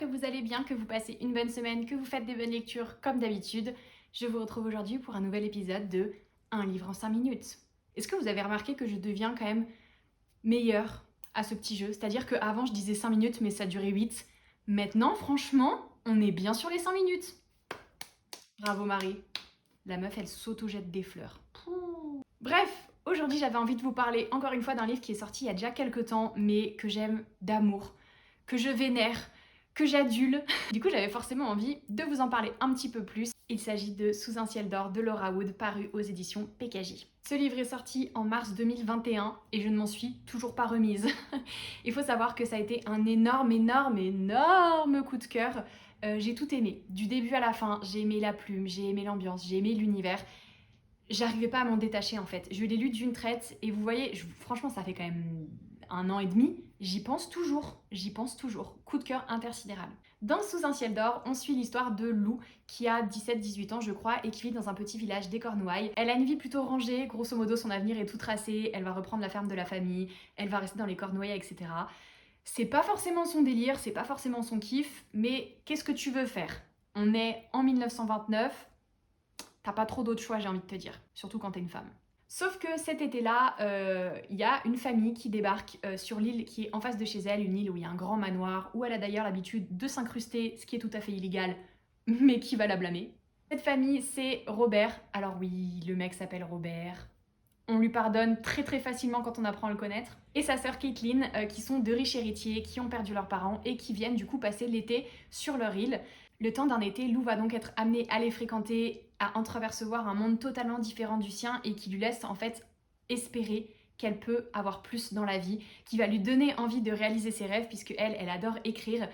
que vous allez bien, que vous passez une bonne semaine, que vous faites des bonnes lectures comme d'habitude. Je vous retrouve aujourd'hui pour un nouvel épisode de Un livre en 5 minutes. Est-ce que vous avez remarqué que je deviens quand même meilleure à ce petit jeu? C'est-à-dire qu'avant je disais 5 minutes mais ça durait 8. Maintenant franchement, on est bien sur les 5 minutes. Bravo Marie. La meuf elle s'auto-jette des fleurs. Pouh. Bref, aujourd'hui j'avais envie de vous parler encore une fois d'un livre qui est sorti il y a déjà quelques temps mais que j'aime d'amour, que je vénère, que j'adule. Du coup j'avais forcément envie de vous en parler un petit peu plus. Il s'agit de Sous un ciel d'or de Laura Wood, paru aux éditions PKJ. Ce livre est sorti en mars 2021 et je ne m'en suis toujours pas remise. Il faut savoir que ça a été un énorme coup de cœur. J'ai tout aimé, du début à la fin. J'ai aimé la plume, j'ai aimé l'ambiance, j'ai aimé l'univers. J'arrivais pas à m'en détacher en fait. Je l'ai lu d'une traite et vous voyez, franchement ça fait quand même 1 an et demi, j'y pense toujours. Coup de cœur intersidéral. Dans Sous un ciel d'or, on suit l'histoire de Lou qui a 17-18 ans je crois et qui vit dans un petit village des Cornouailles. Elle a une vie plutôt rangée, grosso modo son avenir est tout tracé, elle va reprendre la ferme de la famille, elle va rester dans les Cornouailles, etc. C'est pas forcément son délire, c'est pas forcément son kiff, mais qu'est-ce que tu veux faire? On est en 1929, t'as pas trop d'autres choix, j'ai envie de te dire, surtout quand t'es une femme. Sauf que cet été-là, il y a une famille qui débarque sur l'île qui est en face de chez elle, une île où il y a un grand manoir, où elle a d'ailleurs l'habitude de s'incruster, ce qui est tout à fait illégal, mais qui va la blâmer. Cette famille, c'est Robert. Alors oui, le mec s'appelle Robert. On lui pardonne très facilement quand on apprend à le connaître. Et sa sœur Caitlin, qui sont deux riches héritiers, qui ont perdu leurs parents et qui viennent du coup passer l'été sur leur île. Le temps d'un été, Lou va donc être amenée à les fréquenter, à entreapercevoir un monde totalement différent du sien et qui lui laisse en fait espérer qu'elle peut avoir plus dans la vie, qui va lui donner envie de réaliser ses rêves puisque elle adore écrire.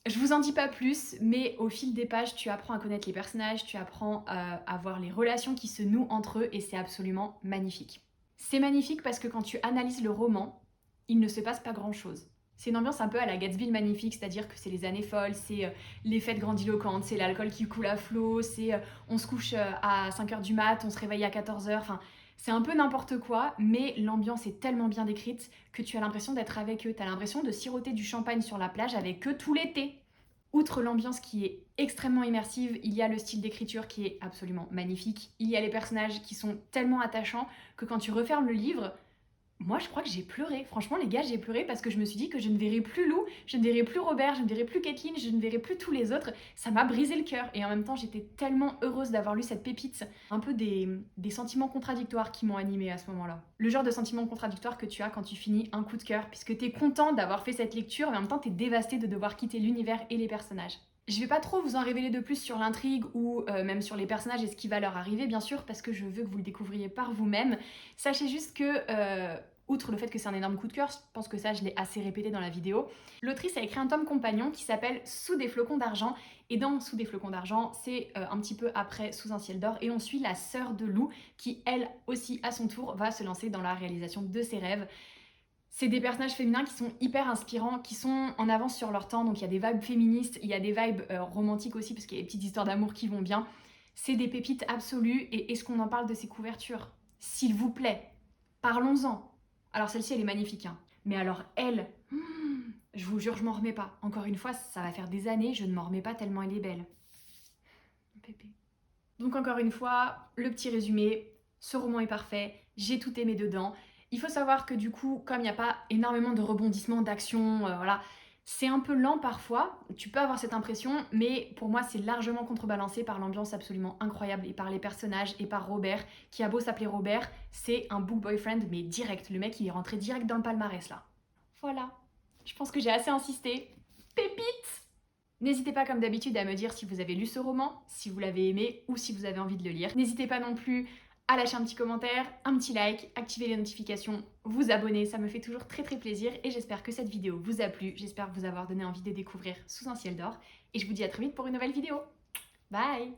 Je vous en dis pas plus, mais au fil des pages, tu apprends à connaître les personnages, tu apprends à voir les relations qui se nouent entre eux et c'est absolument magnifique. C'est magnifique parce que quand tu analyses le roman, il ne se passe pas grand-chose. C'est une ambiance un peu à la Gatsby le Magnifique, c'est-à-dire que c'est les années folles, c'est les fêtes grandiloquentes, c'est l'alcool qui coule à flot, c'est on se couche à 5h du mat, on se réveille à 14h, enfin c'est un peu n'importe quoi, mais l'ambiance est tellement bien décrite que tu as l'impression d'être avec eux, tu as l'impression de siroter du champagne sur la plage avec eux tout l'été. Outre l'ambiance qui est extrêmement immersive, il y a le style d'écriture qui est absolument magnifique, il y a les personnages qui sont tellement attachants que quand tu refermes le livre, moi, je crois que j'ai pleuré. Franchement, les gars, j'ai pleuré parce que je me suis dit que je ne verrais plus Lou, je ne verrais plus Robert, je ne verrais plus Caitlin, je ne verrais plus tous les autres. Ça m'a brisé le cœur. Et en même temps, j'étais tellement heureuse d'avoir lu cette pépite. Un peu des sentiments contradictoires qui m'ont animée à ce moment-là. Le genre de sentiments contradictoires que tu as quand tu finis un coup de cœur, puisque t'es content d'avoir fait cette lecture, mais en même temps, t'es dévasté de devoir quitter l'univers et les personnages. Je vais pas trop vous en révéler de plus sur l'intrigue ou même sur les personnages et ce qui va leur arriver, bien sûr, parce que je veux que vous le découvriez par vous-même. Sachez juste que, outre le fait que c'est un énorme coup de cœur, je pense que ça je l'ai assez répété dans la vidéo, l'autrice a écrit un tome compagnon qui s'appelle Sous des flocons d'argent. Et dans Sous des flocons d'argent, c'est un petit peu après Sous un ciel d'or, et on suit la sœur de Lou qui, elle aussi, à son tour, va se lancer dans la réalisation de ses rêves. C'est des personnages féminins qui sont hyper inspirants, qui sont en avance sur leur temps, donc il y a des vibes féministes, il y a des vibes romantiques aussi, parce qu'il y a des petites histoires d'amour qui vont bien. C'est des pépites absolues, et est-ce qu'on en parle de ces couvertures? S'il vous plaît, parlons-en. Alors celle-ci, elle est magnifique, hein. Mais alors elle, je vous jure, je m'en remets pas. Encore une fois, ça va faire des années, je ne m'en remets pas tellement elle est belle. Pépé. Donc encore une fois, le petit résumé, ce roman est parfait, j'ai tout aimé dedans. Il faut savoir que du coup, comme il n'y a pas énormément de rebondissements, d'action, voilà, c'est un peu lent parfois, tu peux avoir cette impression, mais pour moi c'est largement contrebalancé par l'ambiance absolument incroyable et par les personnages et par Robert, qui a beau s'appeler Robert, c'est un book boyfriend mais direct, le mec il est rentré direct dans le palmarès là. Voilà, je pense que j'ai assez insisté. Pépite! N'hésitez pas comme d'habitude à me dire si vous avez lu ce roman, si vous l'avez aimé ou si vous avez envie de le lire. N'hésitez pas non plus à lâcher un petit commentaire, un petit like, activer les notifications, vous abonner, ça me fait toujours très plaisir et j'espère que cette vidéo vous a plu, j'espère vous avoir donné envie de découvrir Sous un ciel d'or et je vous dis à très vite pour une nouvelle vidéo. Bye!